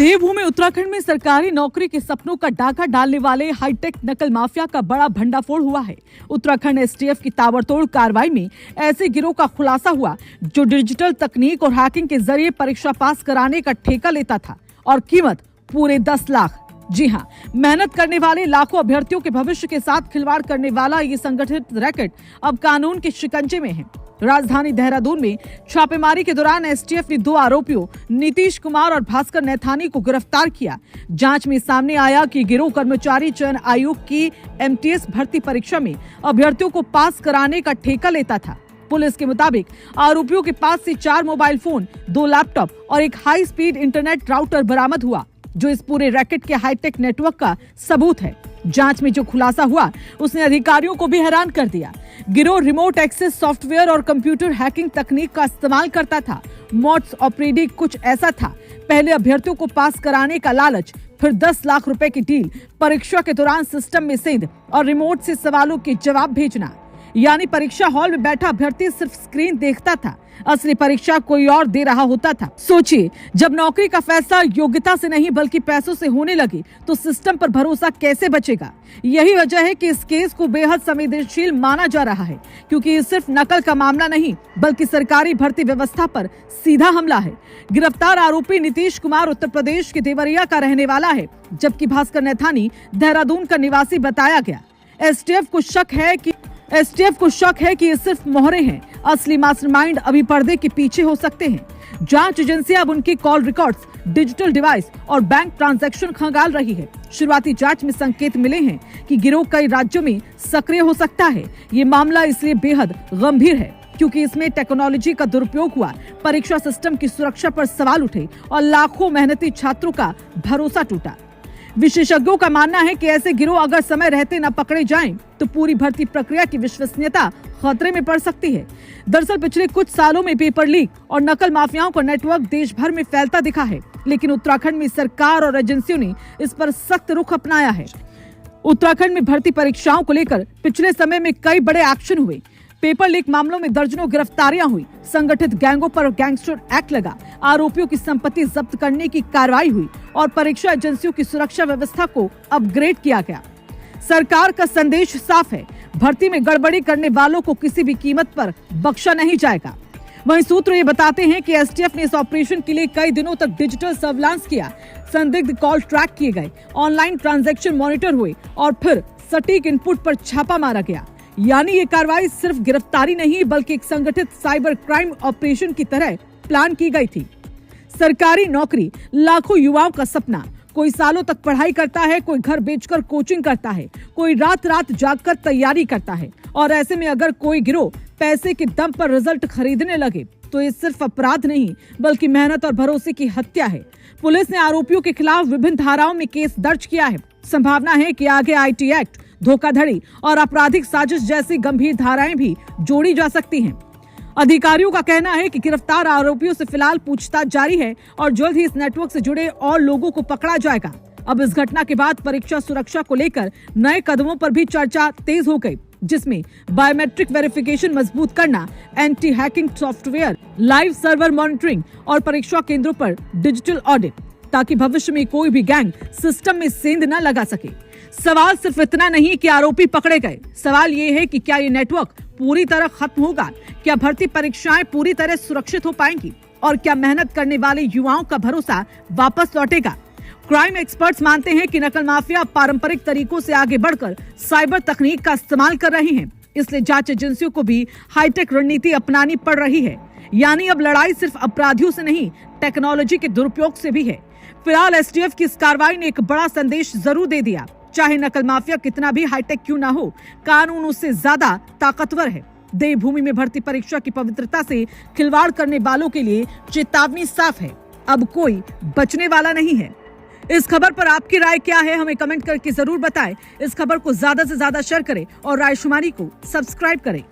देवभूमि उत्तराखंड में सरकारी नौकरी के सपनों का डाका डालने वाले हाईटेक नकल माफिया का बड़ा भंडाफोड़ हुआ है। उत्तराखंड एसटीएफ की ताबड़तोड़ कार्रवाई में ऐसे गिरोह का खुलासा हुआ जो डिजिटल तकनीक और हैकिंग के जरिए परीक्षा पास कराने का ठेका लेता था और कीमत पूरे 10 लाख। जी हां, मेहनत करने वाले लाखों अभ्यर्थियों के भविष्य के साथ खिलवाड़ करने वाला ये संगठित रैकेट अब कानून के शिकंजे में है। राजधानी देहरादून में छापेमारी के दौरान एसटीएफ ने 2 आरोपियों नीतीश कुमार और भास्कर नैथानी को गिरफ्तार किया। जांच में सामने आया कि गिरोह कर्मचारी चयन आयोग की एमटीएस भर्ती परीक्षा में अभ्यर्थियों को पास कराने का ठेका लेता था। पुलिस के मुताबिक आरोपियों के पास से 4 मोबाइल फोन, 2 लैपटॉप और एक हाई स्पीड इंटरनेट राउटर बरामद हुआ, जो इस पूरे रैकेट के हाईटेक नेटवर्क का सबूत है। जांच में जो खुलासा हुआ उसने अधिकारियों को भी हैरान कर दिया। गिरोह रिमोट एक्सेस सॉफ्टवेयर और कंप्यूटर हैकिंग तकनीक का इस्तेमाल करता था। मोड्स ऑपरेंडी कुछ ऐसा था, पहले अभ्यर्थियों को पास कराने का लालच, फिर 10 लाख रुपए की डील, परीक्षा के दौरान सिस्टम में सेंध और रिमोट से सवालों के जवाब भेजना। यानी परीक्षा हॉल में बैठा अभ्यर्थी सिर्फ स्क्रीन देखता था, असली परीक्षा कोई और दे रहा होता था। सोचिए, जब नौकरी का फैसला योग्यता से नहीं बल्कि पैसों से होने लगे तो सिस्टम पर भरोसा कैसे बचेगा। यही वजह है कि इस केस को बेहद संवेदनशील माना जा रहा है, क्योंकि ये सिर्फ नकल का मामला नहीं बल्कि सरकारी भर्ती व्यवस्था पर सीधा हमला है। गिरफ्तार आरोपी नीतीश कुमार उत्तर प्रदेश के देवरिया का रहने वाला है, जबकि भास्कर नैथानी देहरादून का निवासी बताया गया। एसटीएफ को शक है कि ये सिर्फ मोहरे हैं, असली मास्टरमाइंड अभी पर्दे के पीछे हो सकते हैं। जांच एजेंसियां अब उनकी कॉल रिकॉर्ड्स, डिजिटल डिवाइस और बैंक ट्रांजैक्शन खंगाल रही है। शुरुआती जांच में संकेत मिले हैं कि गिरोह कई राज्यों में सक्रिय हो सकता है। ये मामला इसलिए बेहद गंभीर है क्योंकि इसमें टेक्नोलॉजी का दुरुपयोग हुआ, परीक्षा सिस्टम की सुरक्षा पर सवाल उठे और लाखों मेहनती छात्रों का भरोसा टूटा। विशेषज्ञों का मानना है कि ऐसे गिरोह अगर समय रहते न पकड़े जाएं, तो पूरी भर्ती प्रक्रिया की विश्वसनीयता खतरे में पड़ सकती है। दरअसल पिछले कुछ सालों में पेपर लीक और नकल माफियाओं का नेटवर्क देश भर में फैलता दिखा है, लेकिन उत्तराखंड में सरकार और एजेंसियों ने इस पर सख्त रुख अपनाया है। उत्तराखंड में भर्ती परीक्षाओं को लेकर पिछले समय में कई बड़े एक्शन हुए। पेपर लीक मामलों में दर्जनों गिरफ्तारियां हुई, संगठित गैंगों पर गैंगस्टर एक्ट लगा, आरोपियों की संपत्ति जब्त करने की कार्रवाई हुई और परीक्षा एजेंसियों की सुरक्षा व्यवस्था को अपग्रेड किया गया। सरकार का संदेश साफ है, भर्ती में गड़बड़ी करने वालों को किसी भी कीमत पर बख्शा नहीं जाएगा। वहीं सूत्र ये बताते हैं कि एसटीएफ ने इस ऑपरेशन के लिए कई दिनों तक डिजिटल सर्विलांस किया, संदिग्ध कॉल ट्रैक किए गए, ऑनलाइन ट्रांजैक्शन मॉनिटर हुए और फिर सटीक इनपुट पर छापा मारा गया। यानी ये कार्रवाई सिर्फ गिरफ्तारी नहीं बल्कि एक संगठित साइबर क्राइम ऑपरेशन की तरह प्लान की गई थी। सरकारी नौकरी लाखों युवाओं का सपना। कोई सालों तक पढ़ाई करता है, कोई घर बेचकर कोचिंग करता है, कोई रात रात जागकर तैयारी करता है। और ऐसे में अगर कोई गिरोह पैसे के दम पर रिजल्ट खरीदने लगे तो ये सिर्फ अपराध नहीं बल्कि मेहनत और भरोसे की हत्या है। पुलिस ने आरोपियों के खिलाफ विभिन्न धाराओं में केस दर्ज किया है। संभावना है कि आगे आईटी एक्ट, धोखाधड़ी और आपराधिक साजिश जैसी गंभीर धाराएं भी जोड़ी जा सकती हैं। अधिकारियों का कहना है कि गिरफ्तार आरोपियों से फिलहाल पूछताछ जारी है और जल्द ही इस नेटवर्क से जुड़े और लोगों को पकड़ा जाएगा। अब इस घटना के बाद परीक्षा सुरक्षा को लेकर नए कदमों पर भी चर्चा तेज हो गई, जिसमें बायोमेट्रिक वेरिफिकेशन मजबूत करना, anti hacking software, live server monitoring और परीक्षा केंद्रों पर डिजिटल ऑडिट, ताकि भविष्य में कोई भी गैंग सिस्टम में सेंध न लगा सके। सवाल सिर्फ इतना नहीं कि आरोपी पकड़े गए, सवाल ये है कि क्या ये नेटवर्क पूरी तरह खत्म होगा, क्या भर्ती परीक्षाएं पूरी तरह सुरक्षित हो पाएंगी और क्या मेहनत करने वाले युवाओं का भरोसा वापस लौटेगा। क्राइम एक्सपर्ट्स मानते हैं कि नकल माफिया पारंपरिक तरीकों से आगे बढ़कर साइबर तकनीक का इस्तेमाल कर रहे हैं, इसलिए जांच एजेंसियों को भी हाईटेक रणनीति अपनानी पड़ रही है। यानी अब लड़ाई सिर्फ अपराधियों से नहीं, टेक्नोलॉजी के दुरुपयोग से भी है। फिलहाल एसटीएफ की इस कार्रवाई ने एक बड़ा संदेश जरूर दे दिया, चाहे नकल माफिया कितना भी हाईटेक क्यों ना हो, कानून उससे ज्यादा ताकतवर है। देवभूमि में भर्ती परीक्षा की पवित्रता से खिलवाड़ करने वालों के लिए चेतावनी साफ है, अब कोई बचने वाला नहीं है। इस खबर पर आपकी राय क्या है, हमें कमेंट करके जरूर बताएं। इस खबर को ज्यादा से ज्यादा शेयर करें और रायशुमारी को सब्सक्राइब करें।